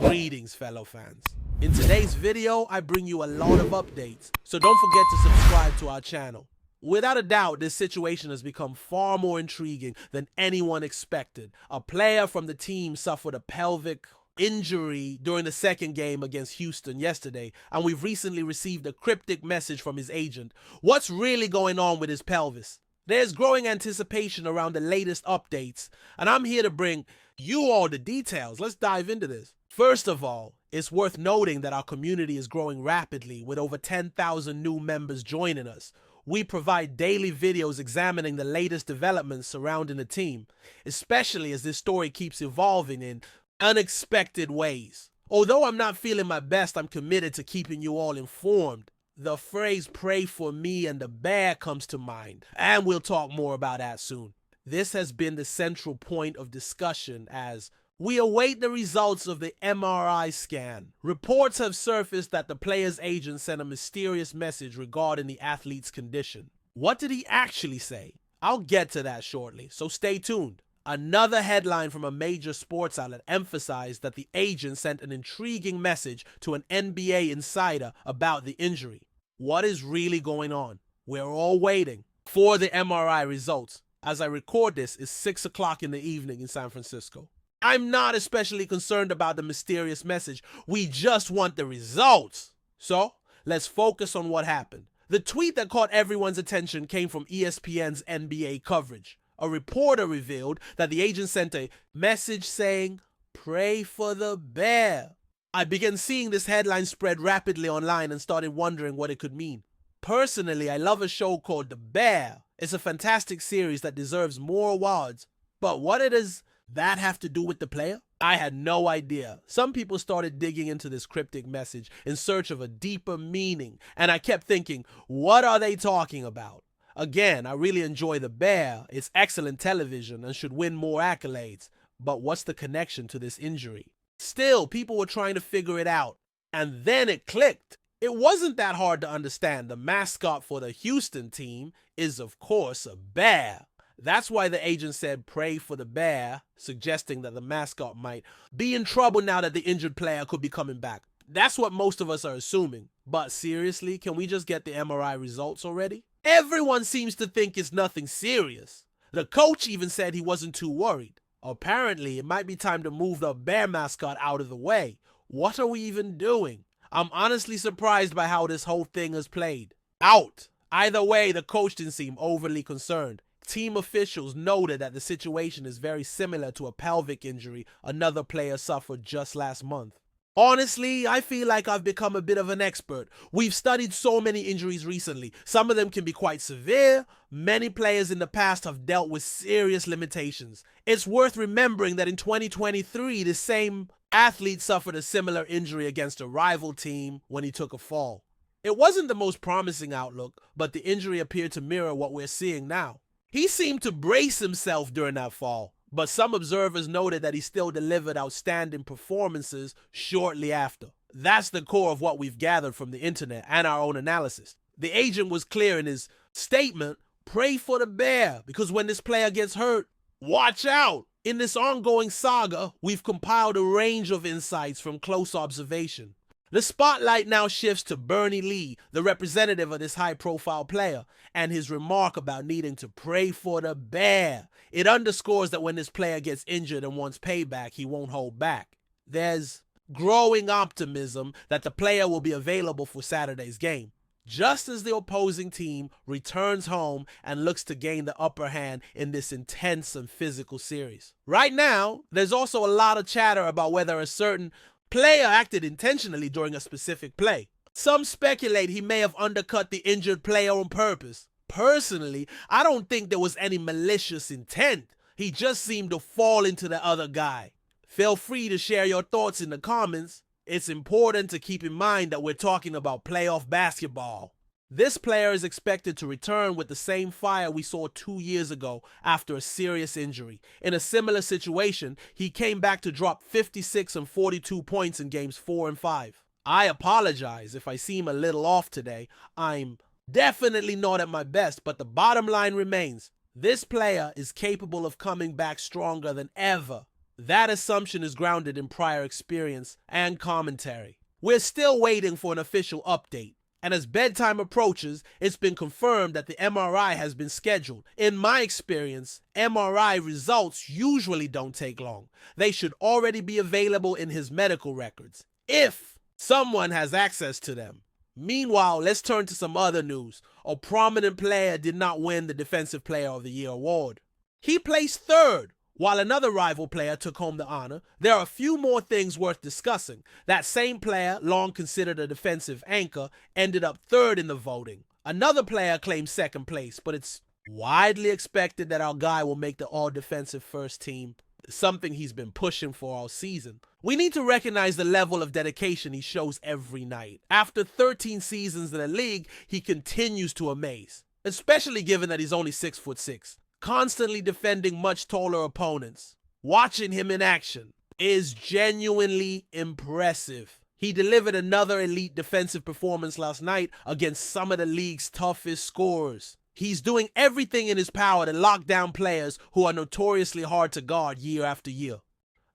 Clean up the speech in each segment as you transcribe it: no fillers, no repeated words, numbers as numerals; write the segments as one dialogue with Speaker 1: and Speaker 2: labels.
Speaker 1: Greetings, fellow fans. In today's video, I bring you a lot of updates, so don't forget to subscribe to our channel. Without a doubt, this situation has become far more intriguing than anyone expected. A player from the team suffered a pelvic injury during the second game against Houston yesterday, and we've recently received a cryptic message from his agent. What's really going on with his pelvis? There's growing anticipation around the latest updates, and I'm here to bring you all the details. Let's dive into this. First of all, it's worth noting that our community is growing rapidly with over 10,000 new members joining us. We provide daily videos examining the latest developments surrounding the team, especially as this story keeps evolving in unexpected ways. Although I'm not feeling my best, I'm committed to keeping you all informed. The phrase "pray for me and the bear" comes to mind, and we'll talk more about that soon. This has been the central point of discussion as we await the results of the MRI scan. Reports have surfaced that the player's agent sent a mysterious message regarding the athlete's condition. What did he actually say? I'll get to that shortly, so stay tuned. Another headline from a major sports outlet emphasized that the agent sent an intriguing message to an NBA insider about the injury. What is really going on? We're all waiting for the MRI results. As I record this, it's 6 o'clock in the evening in San Francisco. I'm not especially concerned about the mysterious message. We just want the results. So, let's focus on what happened. The tweet that caught everyone's attention came from ESPN's NBA coverage. A reporter revealed that the agent sent a message saying, "Pray for the bear." I began seeing this headline spread rapidly online and started wondering what it could mean. Personally, I love a show called The Bear. It's a fantastic series that deserves more awards. But what does that have to do with the player? I had no idea. Some people started digging into this cryptic message in search of a deeper meaning, and I kept thinking, what are they talking about? Again, I really enjoy The Bear. It's excellent television and should win more accolades. But what's the connection to this injury? Still, people were trying to figure it out. And then it clicked. It wasn't that hard to understand. The mascot for the Houston team is, of course, a bear. That's why the agent said "pray for the bear," suggesting that the mascot might be in trouble now that the injured player could be coming back. That's what most of us are assuming. But seriously, can we just get the MRI results already? Everyone seems to think it's nothing serious. The coach even said he wasn't too worried. Apparently, it might be time to move the bear mascot out of the way. What are we even doing? I'm honestly surprised by how this whole thing has played out. Either way, the coach didn't seem overly concerned. Team officials noted that the situation is very similar to a pelvic injury another player suffered just last month. Honestly, I feel like I've become a bit of an expert. We've studied so many injuries recently. Some of them can be quite severe. Many players in the past have dealt with serious limitations. It's worth remembering that in 2023, the same athlete suffered a similar injury against a rival team when he took a fall. It wasn't the most promising outlook, but the injury appeared to mirror what we're seeing now. He seemed to brace himself during that fall, but some observers noted that he still delivered outstanding performances shortly after. That's the core of what we've gathered from the internet and our own analysis. The agent was clear in his statement, "Pray for the bear, because when this player gets hurt, watch out." In this ongoing saga, we've compiled a range of insights from close observation. The spotlight now shifts to Bernie Lee, the representative of this high-profile player, and his remark about needing to pray for the bear. It underscores that when this player gets injured and wants payback, he won't hold back. There's growing optimism that the player will be available for Saturday's game, just as the opposing team returns home and looks to gain the upper hand in this intense and physical series. Right now, there's also a lot of chatter about whether a certain player acted intentionally during a specific play. Some speculate he may have undercut the injured player on purpose. Personally, I don't think there was any malicious intent. He just seemed to fall into the other guy. Feel free to share your thoughts in the comments. It's important to keep in mind that we're talking about playoff basketball. This player is expected to return with the same fire we saw 2 years ago after a serious injury. In a similar situation, he came back to drop 56 and 42 points in games 4 and 5. I apologize if I seem a little off today. I'm definitely not at my best, but the bottom line remains. This player is capable of coming back stronger than ever. That assumption is grounded in prior experience and commentary. We're still waiting for an official update, and as bedtime approaches, it's been confirmed that the MRI has been scheduled. In my experience, MRI results usually don't take long. They should already be available in his medical records, if someone has access to them. Meanwhile, let's turn to some other news. A prominent player did not win the Defensive Player of the Year award. He placed third, while another rival player took home the honor. There are a few more things worth discussing. That same player, long considered a defensive anchor, ended up third in the voting. Another player claimed second place, but it's widely expected that our guy will make the all-defensive first team, something he's been pushing for all season. We need to recognize the level of dedication he shows every night. After 13 seasons in the league, he continues to amaze, especially given that he's only 6'6", constantly defending much taller opponents. Watching him in action is genuinely impressive. He delivered another elite defensive performance last night against some of the league's toughest scorers. He's doing everything in his power to lock down players who are notoriously hard to guard year after year.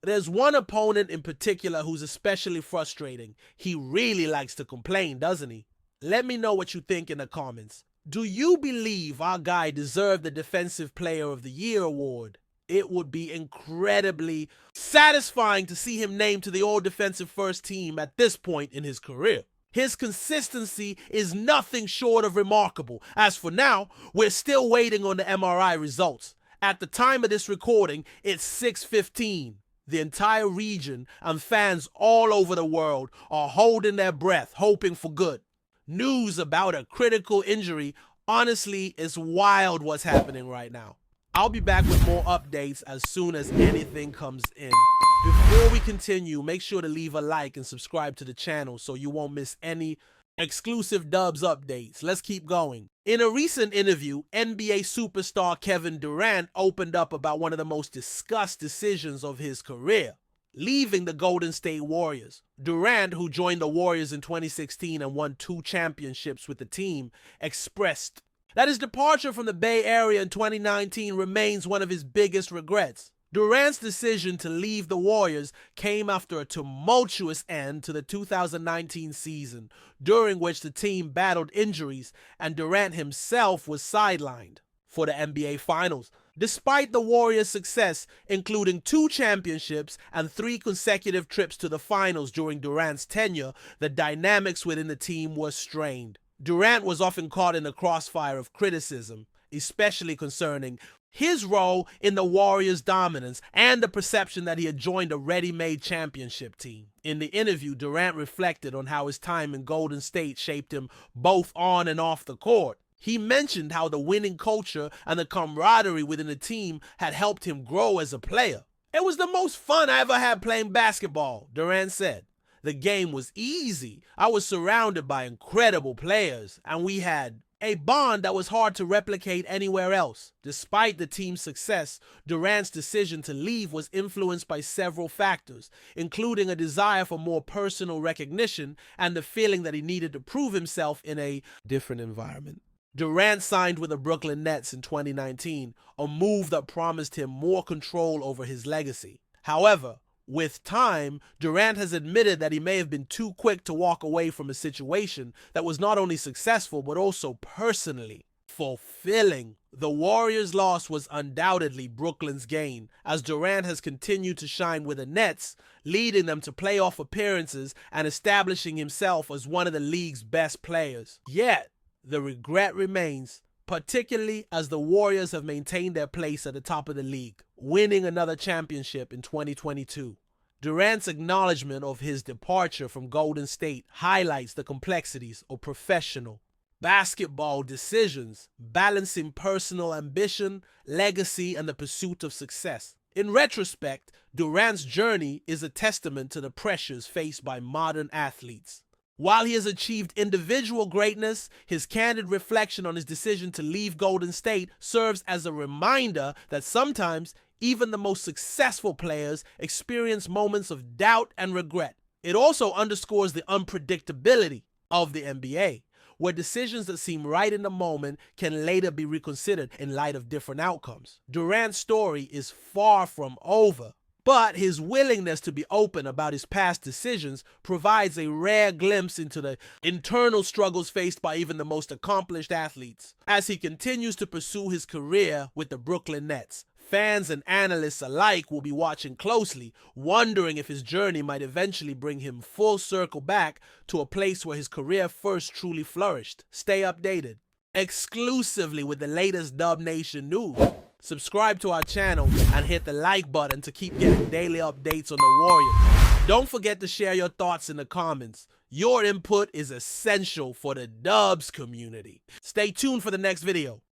Speaker 1: There's one opponent in particular who's especially frustrating. He really likes to complain, doesn't he? Let me know what you think in the comments. Do you believe our guy deserved the Defensive Player of the Year award? It would be incredibly satisfying to see him named to the all-defensive first team at this point in his career. His consistency is nothing short of remarkable. As for now, we're still waiting on the MRI results. At the time of this recording, it's 6:15. The entire region and fans all over the world are holding their breath, hoping for good. News about a critical injury, honestly, is wild what's happening right now. I'll be back with more updates as soon as anything comes in. Before we continue, make sure to leave a like and subscribe to the channel so you won't miss any exclusive Dubs updates. Let's keep going. In a recent interview, NBA superstar Kevin Durant opened up about one of the most discussed decisions of his career: leaving the Golden State Warriors. Durant, who joined the Warriors in 2016 and won 2 championships with the team, expressed that his departure from the Bay Area in 2019 remains one of his biggest regrets. Durant's decision to leave the Warriors came after a tumultuous end to the 2019 season, during which the team battled injuries and Durant himself was sidelined for the NBA Finals. Despite the Warriors' success, including 2 championships and 3 consecutive trips to the finals during Durant's tenure, the dynamics within the team were strained. Durant was often caught in the crossfire of criticism, especially concerning his role in the Warriors' dominance and the perception that he had joined a ready-made championship team. In the interview, Durant reflected on how his time in Golden State shaped him both on and off the court. He mentioned how the winning culture and the camaraderie within the team had helped him grow as a player. "It was the most fun I ever had playing basketball," Durant said. "The game was easy. I was surrounded by incredible players, and we had a bond that was hard to replicate anywhere else." Despite the team's success, Durant's decision to leave was influenced by several factors, including a desire for more personal recognition and the feeling that he needed to prove himself in a different environment. Durant signed with the Brooklyn Nets in 2019, a move that promised him more control over his legacy. However, with time, Durant has admitted that he may have been too quick to walk away from a situation that was not only successful but also personally fulfilling. The Warriors' loss was undoubtedly Brooklyn's gain, as Durant has continued to shine with the Nets, leading them to playoff appearances and establishing himself as one of the league's best players. Yet, the regret remains, particularly as the Warriors have maintained their place at the top of the league, winning another championship in 2022. Durant's acknowledgement of his departure from Golden State highlights the complexities of professional basketball decisions, balancing personal ambition, legacy, and the pursuit of success. In retrospect, Durant's journey is a testament to the pressures faced by modern athletes. While he has achieved individual greatness, his candid reflection on his decision to leave Golden State serves as a reminder that sometimes even the most successful players experience moments of doubt and regret. It also underscores the unpredictability of the NBA, where decisions that seem right in the moment can later be reconsidered in light of different outcomes. Durant's story is far from over, But his willingness to be open about his past decisions provides a rare glimpse into the internal struggles faced by even the most accomplished athletes. As he continues to pursue his career with the Brooklyn Nets, fans and analysts alike will be watching closely, wondering if his journey might eventually bring him full circle back to a place where his career first truly flourished. Stay updated exclusively with the latest Dub Nation news. Subscribe to our channel and hit the like button to keep getting daily updates on the Warriors. Don't forget to share your thoughts in the comments. Your input is essential for the Dubs community. Stay tuned for the next video.